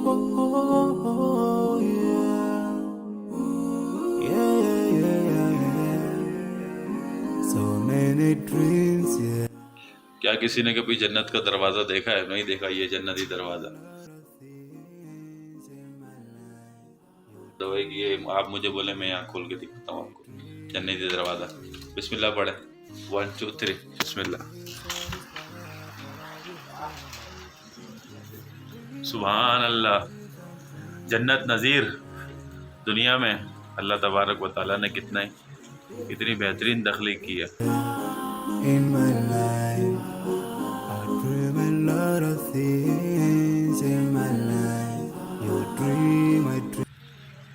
oh, yeah. Yeah, yeah, yeah, yeah. So many dreams, yeah. क्या किसी ने कभी जन्नत का दरवाजा देखा है? नहीं देखा। ये जन्नती दरवाजा दवाई की ये आप मुझे बोले, मैं यहाँ खोल के दिखाता हूँ आपको जन्नती दरवाजा। बिस्मिल्लाह पढ़े, 1 2 3 बिस्मिल्लाह। सुभान अल्लाह। जन्नत नज़ीर दुनिया में अल्लाह तबारक व तआला ने कितनी बेहतरीन तख्लीक की है। In my life, I dream a lot of things in my life. You dream, I dream.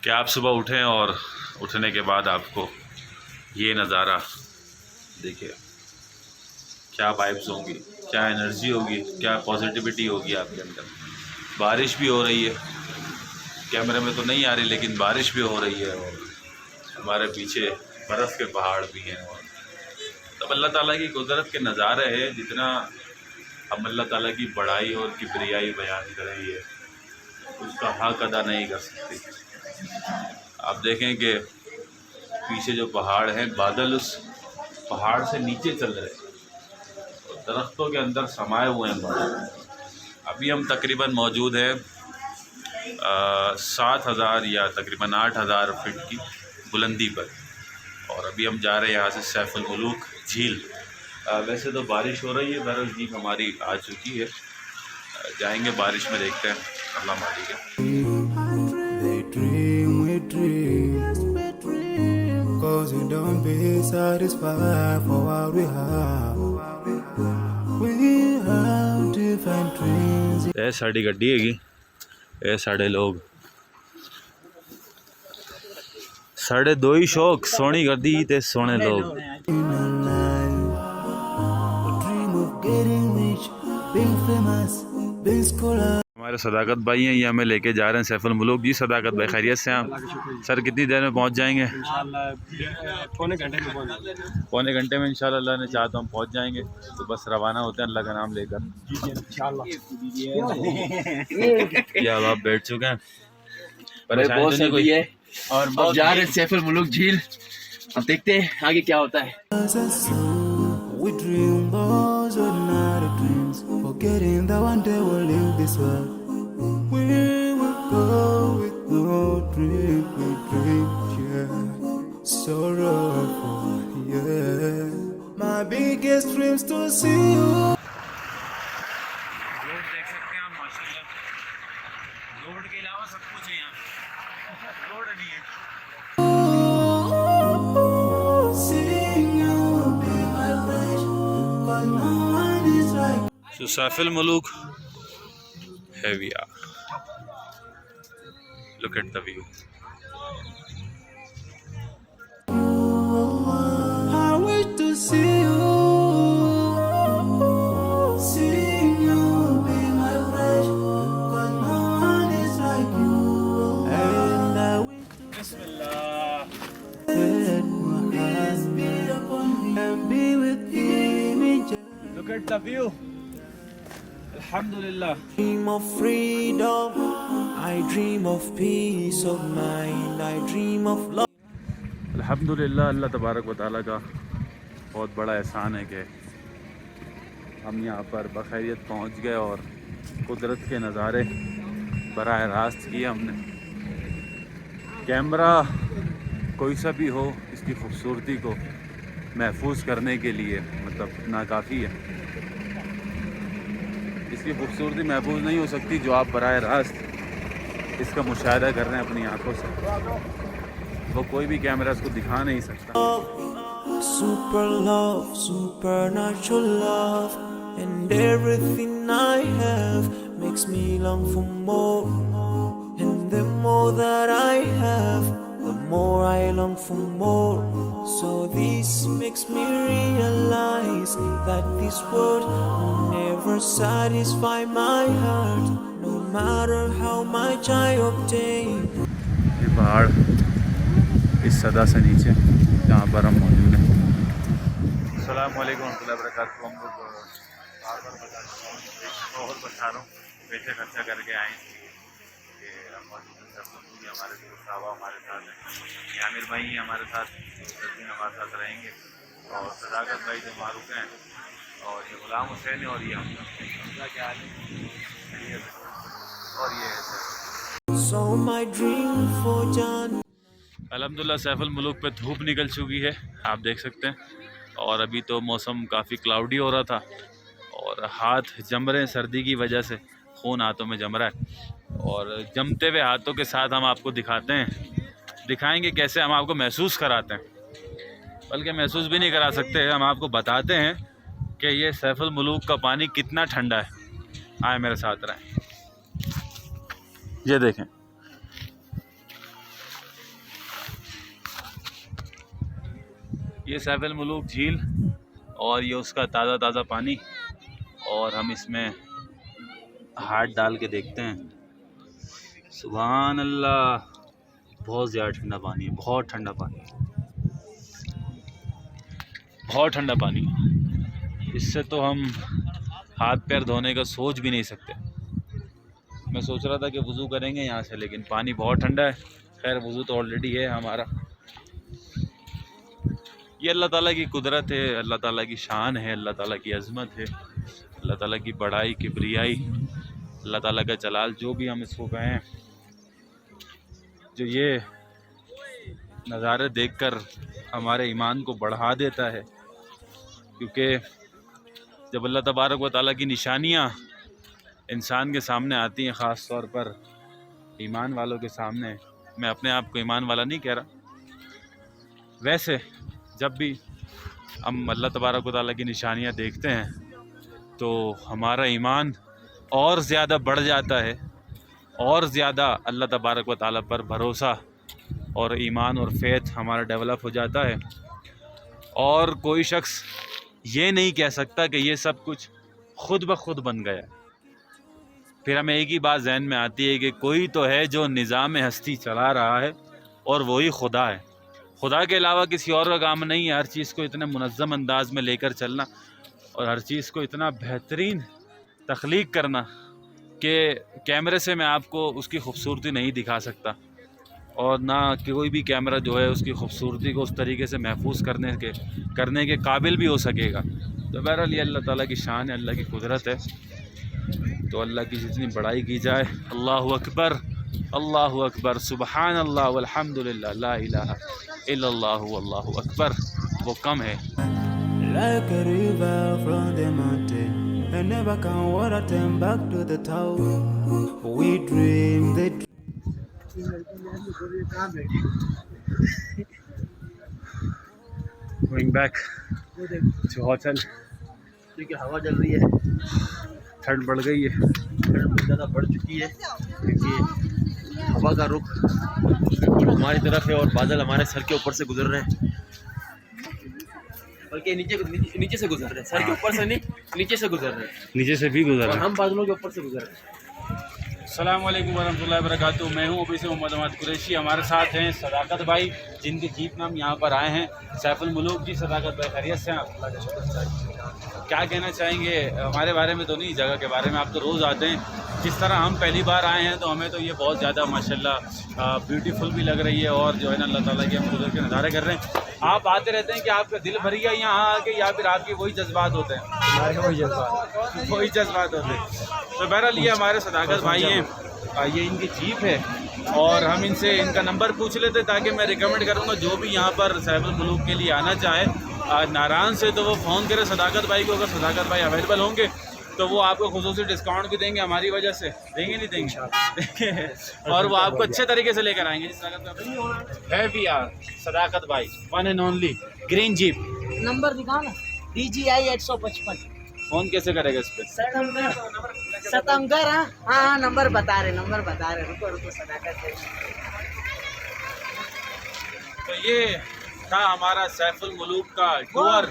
क्या आप सुबह उठें और उठने के बाद आपको ये नज़ारा देखिए, क्या वाइब्स होंगी, क्या एनर्जी होगी, क्या पॉजिटिविटी होगी आपके अंदर। बारिश भी हो रही है, कैमरे में तो नहीं आ रही लेकिन बारिश भी हो रही है और हमारे पीछे बर्फ़ के पहाड़ भी हैं। और तब अल्लाह ताला की कुदरत के नज़ारे हैं, जितना हम अल्लाह ताला की बड़ाई और किबरियाई बयान करें ये उसका हक अदा नहीं कर सकती। आप देखें कि पीछे जो पहाड़ हैं, बादल उस पहाड़ से नीचे चल रहे हैं और दरख्तों के अंदर समाये हुए हैं बादल। अभी हम तकरीबन मौजूद हैं 7,000 या तकरीबन 8,000 फीट की बुलंदी पर और अभी हम जा रहे हैं यहाँ से सैफुल मुलूक झील। वैसे तो बारिश हो रही है, बहरहाल जीप हमारी आ चुकी है, जाएंगे बारिश में, देखते हैं, अल्लाह मालिक है। They dream, we dream. Cause we don't be satisfied for what we have. We have different dreams. ਇਹ ਸਾਡੀ ਗੱਡੀ ਹੈਗੀ, ਇਹ ਸਾਡੇ ਲੋਕ, ਸਾਡੇ ਦੋ ਹੀ ਸ਼ੌਕ, ਸੋਹਣੀ ਗੱਡੀ ਤੇ ਸੋਹਣੇ ਲੋਕ। In our life, we dream of getting rich, being famous, being scholar. हमारे सदाकत भाई हैं, ये हमें लेके जा रहे हैं सैफुल मुलूक। जी सदाकत भाई खैरियत से हैं सर? कितनी देर में पहुंच जाएंगे? पौने घंटे में पहुंच जाएंगे। पौने घंटे में इंशाल्लाह, अल्लाह ने चाहा तो हम पहुंच जाएंगे। तो बस रवाना होते हैं अल्लाह का नाम लेकर। क्या आप बैठ चुके हैं? परेशानी तो नहीं कोई? और अब जा रहे हैं सैफुल मुलूक झील। अब देखते हैं आगे क्या होता है। We dream those ordinary dreams, forgetting that one day we'll leave this world. We will go with no dream, we dream, yeah. Sorrowful, yeah. My biggest dreams to see you. Road देख सकते हैं आप, माशाल्लाह road के अलावा सब कुछ है यहाँ, रोड नहीं है। So Safil Muluk, here we are. Look at the view. I wish to see you, seeing you be my flesh, 'cause no one is like you. And I wish to let my eyes be upon me and be with him in Look at the view. Alhamdulillah. dream of freedom, I dream of peace of mind, I dream of love. अल्हम्दुलिल्लाह, अल्लाह तबारक व तआला का बहुत बड़ा एहसान है कि हम यहाँ पर बखैरियत पहुँच गए और कुदरत के नज़ारे बराह रास्त किए हमने। कैमरा कोई सा भी हो, इसकी खूबसूरती को महफूज करने के लिए मतलब नाकाफ़ी है। इसकी खूबसूरती महफूज नहीं हो सकती जो आप बराह रास्त इसका मुशाहिदा कर रहे हैं अपनी आँखों से। वो कोई भी कैमरा इसको दिखा नहीं सकता। Super love, supernatural love, and everything I have makes me long for more. And the more that I have, the more I long for more. So this makes me realize that this world will never satisfy my heart, no matter how much I obtain. ये पहाड़ इस सदा से नीचे जहाँ पर हम मौजूद हैं। अस्सलाम वालेकुम रहमतुल्लाहि व बरकातुहू। हम लोग बार बार बता रहा हूँ, पैसे खर्चा करके आए, हमारे दोस्त साहब हमारे साथ हैं, ये आमिर भाई हैं हमारे साथ, हमारे साथ रहेंगे, और सदाकत भाई जो मारूफ हैं, और ये गुलाम हुसैन है, और ये हम क्या हाल है, और ये है So my dream for John. अल्हम्दुलिल्लाह सैफुल मुल्क पे धूप निकल चुकी है, आप देख सकते हैं। और अभी तो मौसम काफ़ी क्लाउडी हो रहा था और हाथ जम रहे हैं सर्दी की वजह से, खून हाथों में जम रहा है। और जमते हुए हाथों के साथ हम आपको दिखाएंगे कैसे हम आपको महसूस कराते हैं, बल्कि महसूस भी नहीं करा सकते, हम आपको बताते हैं कि ये सैफुल मुल्क का पानी कितना ठंडा है। आए मेरे साथ रहें, ये देखें, ये सैफुल मुल्क झील और ये उसका ताज़ा ताज़ा पानी, और हम इसमें हाथ डाल के देखते हैं। सुभान अल्लाह, बहुत ज़्यादा ठंडा पानी है, बहुत ठंडा पानी, बहुत ठंडा पानी। इससे तो हम हाथ पैर धोने का सोच भी नहीं सकते। मैं सोच रहा था कि वज़ू करेंगे यहाँ से, लेकिन पानी बहुत ठंडा है। खैर वज़ू तो ऑलरेडी है हमारा। ये अल्लाह ताला की कुदरत है, अल्लाह ताला की शान है, अल्लाह ताला की अज़मत है, अल्लाह ताला की बड़ाई किबरियाई, अल्लाह ताला का जलाल, जो भी हम इसको कहें। जो ये नज़ारे देखकर हमारे ईमान को बढ़ा देता है, क्योंकि जब अल्लाह तबारक व तआला की निशानियाँ इंसान के सामने आती हैं, ख़ास तौर पर ईमान वालों के सामने, मैं अपने आप को ईमान वाला नहीं कह रहा, वैसे जब भी हम अल्लाह तबारक व तआला की निशानियाँ देखते हैं तो हमारा ईमान और ज़्यादा बढ़ जाता है, और ज़्यादा अल्लाह तबारक व तआला पर भरोसा और ईमान और फेथ हमारा डेवलप हो जाता है। और कोई शख्स ये नहीं कह सकता कि ये सब कुछ खुद ब खुद बन गया। फिर हमें एक ही बात जहन में आती है कि कोई तो है जो निज़ाम हस्ती चला रहा है, और वही खुदा है। खुदा के अलावा किसी और का काम नहीं है हर चीज़ को इतने मुनज़्ज़म अंदाज में लेकर चलना, और हर चीज़ को इतना बेहतरीन तख्लीक करना कि कैमरे से मैं आपको उसकी खूबसूरती नहीं दिखा सकता, और ना कि कोई भी कैमरा जो है उसकी खूबसूरती को उस तरीके से महफूज करने के काबिल भी हो सकेगा। तो बहरहाल ये अल्लाह ताला की शान है, अल्लाह की कुदरत है। तो अल्लाह की जितनी बड़ाई की जाए, अल्लाहु अकबर, अल्लाहु अकबर, सुबहान अल्लाह वल्हम्दुलिल्लाह, ला इलाहा इल्लल्लाह वल्लाहु अकबर, वो कम है। Like a river from the mountain, I never can water turn back to the town. We dream the Going back to hotel, क्योंकि हवा चल रही है, ठंड बढ़ गई है, ठंड बहुत ज़्यादा बढ़ चुकी है, क्योंकि हवा का रुख बिल्कुल हमारी तरफ है और बादल हमारे सर के ऊपर से गुजर रहे हैं, बल्कि नीचे से गुजर रहे हैं, सर के ऊपर से नहीं, नीचे से गुजर रहे हैं, नीचे से भी गुजर और हम बादलों के ऊपर से गुजर रहे हैं। अस्सलाम वालेकुम वरहमतुल्लाहि वबरकातुहू। मैं हूँ अभी से मोहम्मद अहमद कुरैशी। हमारे साथ हैं सदाकत भाई, जिनके जीप में हम यहाँ पर आए हैं, सैफुल मुल्क जी। सदाकत भाई खैरियत से हैं आप? क्या कहना चाहेंगे हमारे बारे में? तो नहीं, जगह के बारे में आप तो रोज़ आते हैं, जिस तरह हम पहली बार आए हैं तो हमें तो ये बहुत ज़्यादा माशाल्लाह ब्यूटीफुल भी लग रही है, और जो है ना अल्लाह ताला के हम कुदरत के नज़ारे कर रहे हैं। आप आते रहते हैं कि आपका दिल भर गया यहाँ आके, या फिर आपके वही जज्बात होते हैं? वही जज्बात होते हैं। तो बहरहाल ये हमारे सदाकत भाई हैं, ये इनकी जीप है, और हम इनसे इनका नंबर पूछ लेते ताकि मैं रिकमेंड करूँगा जो भी यहाँ पर सैफुल मुल्क के लिए आना चाहे नारायण से, तो वो फ़ोन करे सदाकत भाई को। अगर सदाकत भाई अवेलेबल होंगे तो वो आपको खुसूसी डिस्काउंट भी देंगे, हमारी वजह से देंगे, नहीं देंगे, और वो आपको अच्छे तरीके से लेकर आएंगे। है भी यार सदाकत भाई, one and only green jeep. Number दिखाओ ना, DGI 855। फ़ोन कैसे करेगा इस पर? सतंगर। हाँ, नंबर बता रहे, रुको सदाकत। तो ये था हमारा सैफुल मुल्क का टूर,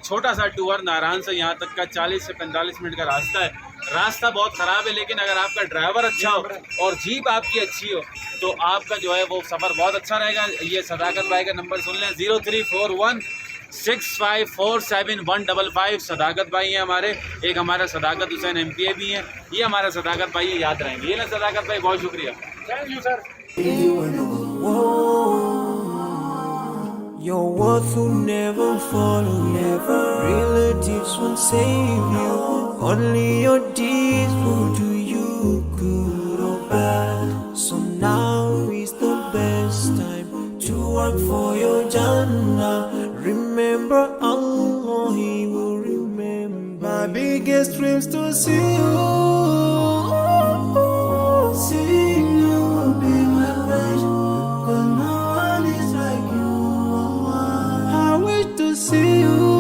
छोटा सा टूर नारायण से यहाँ तक का 40 से 45 मिनट का रास्ता है। रास्ता बहुत ख़राब है, लेकिन अगर आपका ड्राइवर अच्छा हो और जीप आपकी अच्छी हो तो आपका जो है वो सफ़र बहुत अच्छा रहेगा। ये सदाकत भाई का नंबर सुन लें, 034165471555। सदाकत भाई हैं हमारे, एक हमारा सदाकत हुसैन MPA भी हैं, ये हमारा सदाकत भाई याद रहेंगे। ये ना सदाकत भाई, बहुत शुक्रिया। Your worth will never follow, never. Relatives won't save you. Only your deeds will do you good or bad. So now is the best time to work for your Jannah. Remember Allah, He will remember. My biggest dreams to see you. Seeing you will be my pleasure. 'Cause no one is like you. I wish to see you.